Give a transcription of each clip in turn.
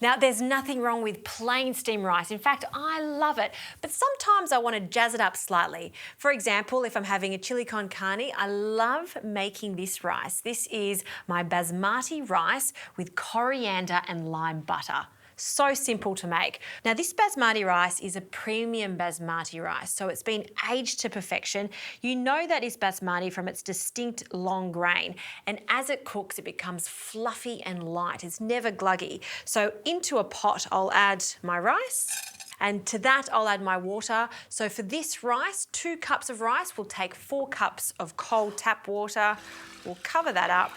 Now, there's nothing wrong with plain steamed rice. In fact, I love it, but sometimes I want to jazz it up slightly. For example, if I'm having a chili con carne, I love making this rice. This is my basmati rice with coriander and lime butter. So simple to make. Now, this basmati rice is a premium basmati rice, so it's been aged to perfection. You know that is basmati from its distinct long grain, and as it cooks, it becomes fluffy and light. It's never gluggy. So into a pot, I'll add my rice, and to that, I'll add my water. So for this rice, 2 cups of rice will take 4 cups of cold tap water. We'll cover that up,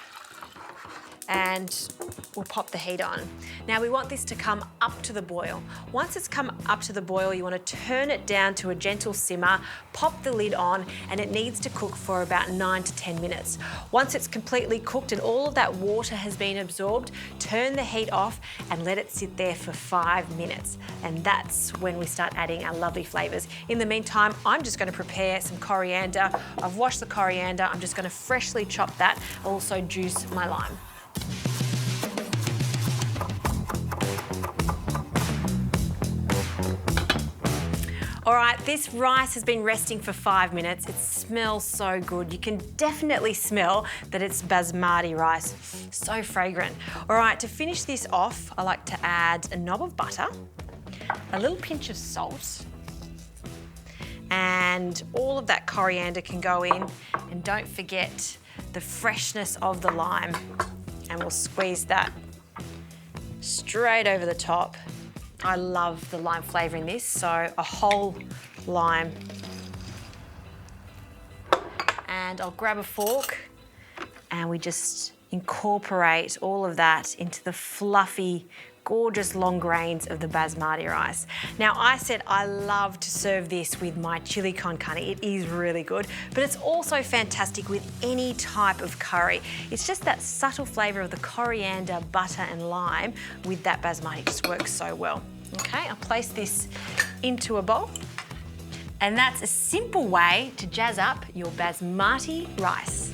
and we'll pop the heat on. Now we want this to come up to the boil. Once it's come up to the boil, you want to turn it down to a gentle simmer, pop the lid on, and it needs to cook for about 9 to 10 minutes. Once it's completely cooked and all of that water has been absorbed, turn the heat off and let it sit there for 5 minutes. And that's when we start adding our lovely flavours. In the meantime, I'm just going to prepare some coriander. I've washed the coriander. I'm just going to freshly chop that, also juice my lime. All right, this rice has been resting for 5 minutes. It smells so good. You can definitely smell that it's basmati rice. So fragrant. All right, to finish this off, I like to add a knob of butter, a little pinch of salt, and all of that coriander can go in. And don't forget the freshness of the lime. And we'll squeeze that straight over the top. I love the lime flavour in this, so a whole lime. And I'll grab a fork and we just incorporate all of that into the fluffy, gorgeous long grains of the basmati rice. Now, I said I love to serve this with my chili con carne. It is really good, but it's also fantastic with any type of curry. It's just that subtle flavour of the coriander, butter and lime with that basmati just works so well. Okay, I'll place this into a bowl. And that's a simple way to jazz up your basmati rice.